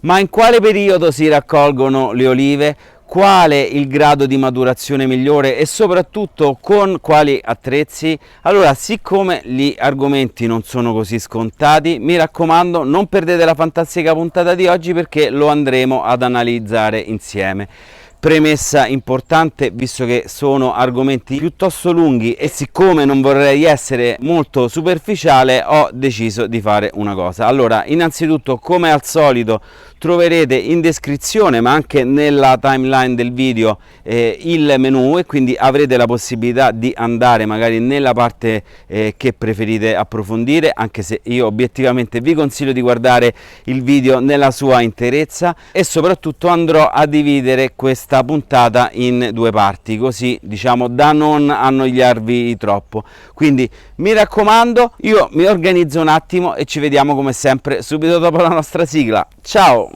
Ma in quale periodo si raccolgono le olive? Quale il grado di maturazione migliore e soprattutto con quali attrezzi? Allora, siccome gli argomenti non sono così scontati, mi raccomando, non perdete la fantastica puntata di oggi perché lo andremo ad analizzare insieme. Premessa importante, visto che sono argomenti piuttosto lunghi e siccome non vorrei essere molto superficiale, ho deciso di fare una cosa. Allora, innanzitutto, come al solito, troverete in descrizione ma anche nella timeline del video il menu, e quindi avrete la possibilità di andare magari nella parte che preferite approfondire, anche se io obiettivamente vi consiglio di guardare il video nella sua interezza, e soprattutto andrò a dividere questa puntata in due parti, così diciamo da non annoiarvi troppo. Quindi mi raccomando, io mi organizzo un attimo e ci vediamo come sempre subito dopo la nostra sigla. Ciao!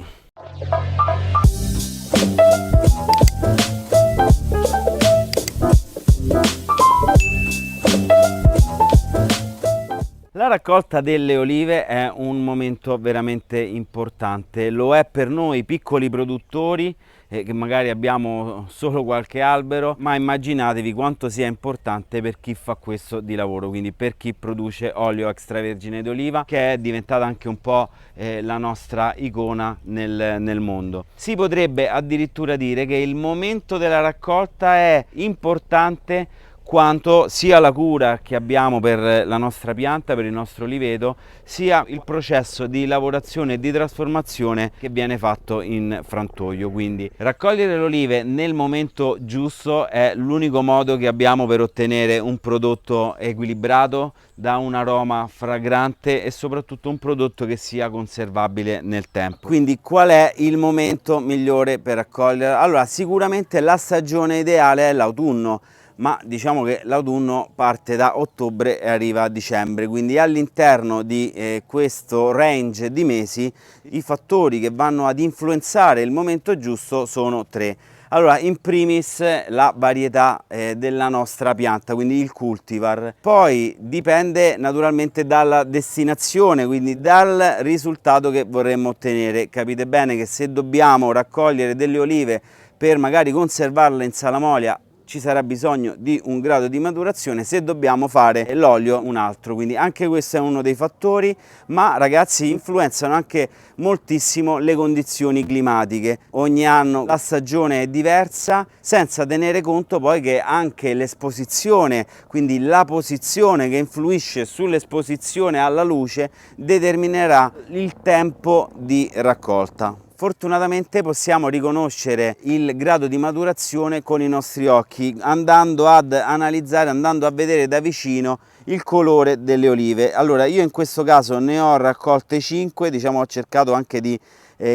La raccolta delle olive è un momento veramente importante, lo è per noi piccoli produttori che magari abbiamo solo qualche albero, ma immaginatevi quanto sia importante per chi fa questo di lavoro, quindi per chi produce olio extravergine d'oliva, che è diventata anche un po' la nostra icona nel mondo. Si potrebbe addirittura dire che il momento della raccolta è importante quanto sia la cura che abbiamo per la nostra pianta, per il nostro oliveto, sia il processo di lavorazione e di trasformazione che viene fatto in frantoio. Quindi raccogliere le olive nel momento giusto è l'unico modo che abbiamo per ottenere un prodotto equilibrato, da un aroma fragrante e soprattutto un prodotto che sia conservabile nel tempo. Quindi qual è il momento migliore per raccogliere? Allora, sicuramente la stagione ideale è l'autunno, ma diciamo che l'autunno parte da ottobre e arriva a dicembre, quindi all'interno di questo range di mesi i fattori che vanno ad influenzare il momento giusto sono tre. Allora, in primis la varietà della nostra pianta, quindi il cultivar. Poi dipende naturalmente dalla destinazione, quindi dal risultato che vorremmo ottenere. Capite bene che se dobbiamo raccogliere delle olive per magari conservarle in salamolia, ci sarà bisogno di un grado di maturazione, se dobbiamo fare l'olio un altro, quindi anche questo è uno dei fattori, ma ragazzi influenzano anche moltissimo le condizioni climatiche. Ogni anno la stagione è diversa, senza tenere conto poi che anche l'esposizione, quindi la posizione che influisce sull'esposizione alla luce, determinerà il tempo di raccolta. Fortunatamente possiamo riconoscere il grado di maturazione con i nostri occhi, andando ad analizzare, andando a vedere da vicino il colore delle olive. Allora, io in questo caso ne ho raccolte 5, diciamo ho cercato anche di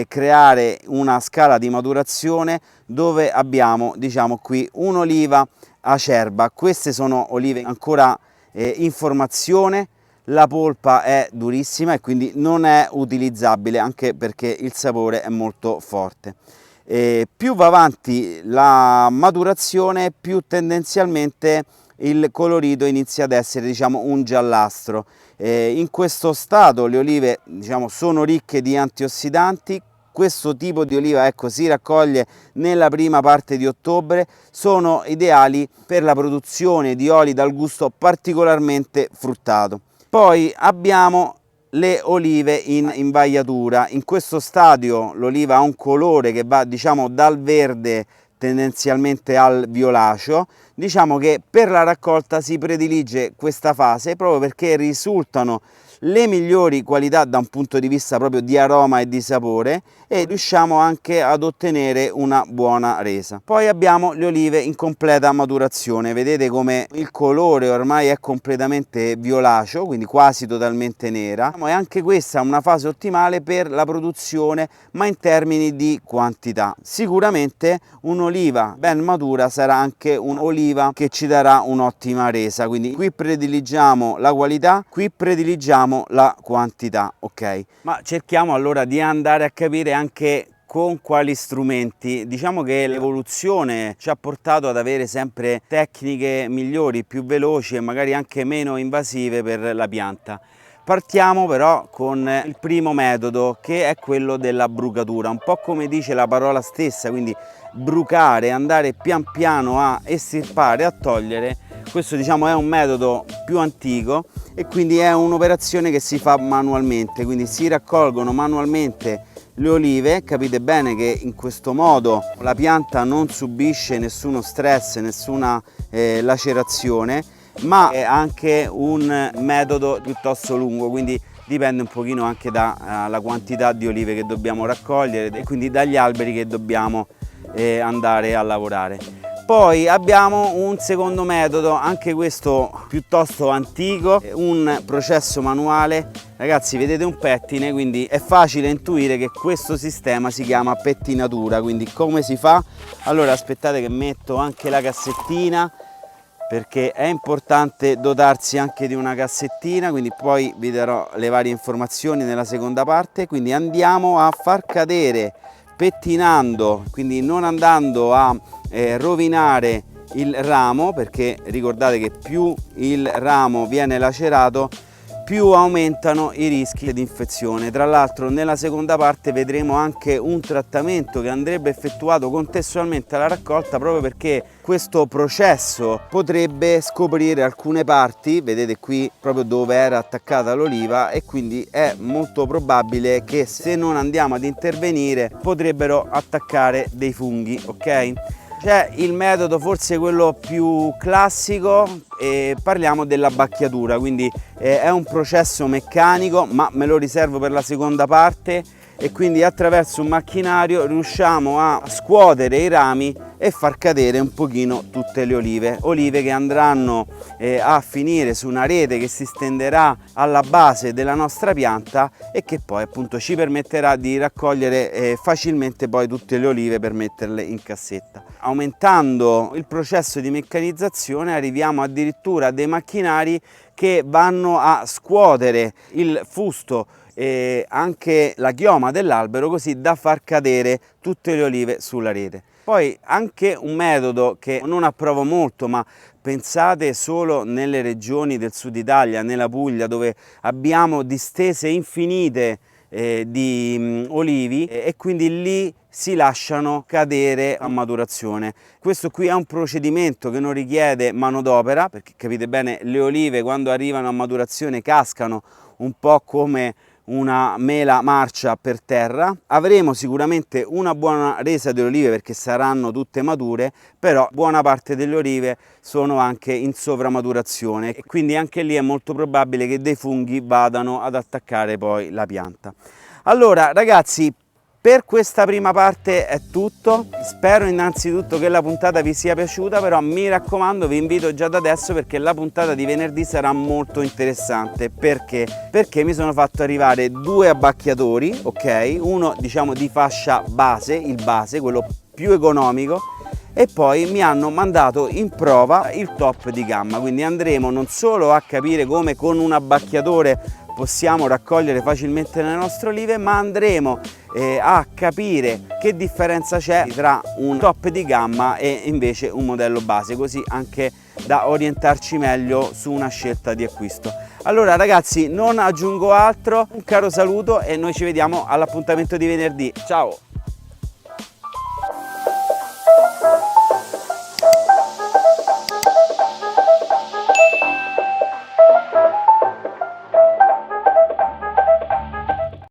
creare una scala di maturazione dove abbiamo, diciamo qui, un'oliva acerba. Queste sono olive ancora in formazione. La polpa è durissima e quindi non è utilizzabile, anche perché il sapore è molto forte. Più va avanti la maturazione, più tendenzialmente il colorito inizia ad essere, diciamo, un giallastro. In questo stato le olive, diciamo, sono ricche di antiossidanti. Questo tipo di oliva, ecco, si raccoglie nella prima parte di ottobre, sono ideali per la produzione di oli dal gusto particolarmente fruttato. Poi abbiamo le olive in invaiatura. In questo stadio l'oliva ha un colore che va, diciamo, dal verde tendenzialmente al violaceo. Diciamo che per la raccolta si predilige questa fase proprio perché risultano le migliori qualità da un punto di vista proprio di aroma e di sapore, e riusciamo anche ad ottenere una buona resa. Poi abbiamo le olive in completa maturazione, vedete come il colore ormai è completamente violaceo, quindi quasi totalmente nera, e anche questa è una fase ottimale per la produzione, ma in termini di quantità. Sicuramente un'oliva ben matura sarà anche un'oliva che ci darà un'ottima resa, quindi qui prediligiamo la qualità, qui prediligiamo la quantità, ok? Ma cerchiamo allora di andare a capire anche con quali strumenti. Diciamo che l'evoluzione ci ha portato ad avere sempre tecniche migliori, più veloci e magari anche meno invasive per la pianta. Partiamo però con il primo metodo, che è quello della brucatura, un po' come dice la parola stessa, quindi brucare, andare pian piano a estirpare, a togliere. Questo diciamo è un metodo più antico e quindi è un'operazione che si fa manualmente, quindi si raccolgono manualmente le olive. Capite bene che in questo modo la pianta non subisce nessuno stress, nessuna lacerazione, ma è anche un metodo piuttosto lungo, quindi dipende un pochino anche dalla quantità di olive che dobbiamo raccogliere e quindi dagli alberi che dobbiamo andare a lavorare. Poi abbiamo un secondo metodo, anche questo piuttosto antico, un processo manuale. Ragazzi, vedete un pettine, quindi è facile intuire che questo sistema si chiama pettinatura. Quindi come si fa? Allora aspettate che metto anche la cassettina, perché è importante dotarsi anche di una cassettina, quindi poi vi darò le varie informazioni nella seconda parte. Quindi andiamo a far cadere, pettinando, quindi non andando a rovinare il ramo, perché ricordate che più il ramo viene lacerato, più aumentano i rischi di infezione. Tra l'altro nella seconda parte vedremo anche un trattamento che andrebbe effettuato contestualmente alla raccolta, proprio perché questo processo potrebbe scoprire alcune parti, vedete qui proprio dove era attaccata l'oliva, e quindi è molto probabile che se non andiamo ad intervenire potrebbero attaccare dei funghi, ok? C'è il metodo forse quello più classico, e parliamo dell'abbacchiatura, quindi è un processo meccanico, ma me lo riservo per la seconda parte, e quindi attraverso un macchinario riusciamo a scuotere i rami e far cadere un pochino tutte le olive che andranno a finire su una rete che si stenderà alla base della nostra pianta e che poi appunto ci permetterà di raccogliere facilmente poi tutte le olive per metterle in cassetta. Aumentando il processo di meccanizzazione arriviamo addirittura a dei macchinari che vanno a scuotere il fusto e anche la chioma dell'albero, così da far cadere tutte le olive sulla rete. Poi anche un metodo che non approvo molto, ma pensate solo nelle regioni del sud Italia, nella Puglia, dove abbiamo distese infinite di olivi, e quindi lì si lasciano cadere a maturazione. Questo qui è un procedimento che non richiede manodopera, perché capite bene, le olive quando arrivano a maturazione cascano un po' come una mela marcia per terra. Avremo sicuramente una buona resa delle olive perché saranno tutte mature, però buona parte delle olive sono anche in sovramaturazione e quindi anche lì è molto probabile che dei funghi vadano ad attaccare poi la pianta. Allora ragazzi, per questa prima parte è tutto. Spero innanzitutto che la puntata vi sia piaciuta, però mi raccomando, vi invito già da adesso perché la puntata di venerdì sarà molto interessante. Perché? Perché mi sono fatto arrivare due abbacchiatori, ok? Uno diciamo di fascia base, il base, quello più economico, e poi mi hanno mandato in prova il top di gamma, quindi andremo non solo a capire come con un abbacchiatore possiamo raccogliere facilmente le nostre olive, ma andremo a capire che differenza c'è tra un top di gamma e invece un modello base, così anche da orientarci meglio su una scelta di acquisto. Allora ragazzi, non aggiungo altro, un caro saluto e noi ci vediamo all'appuntamento di venerdì. Ciao!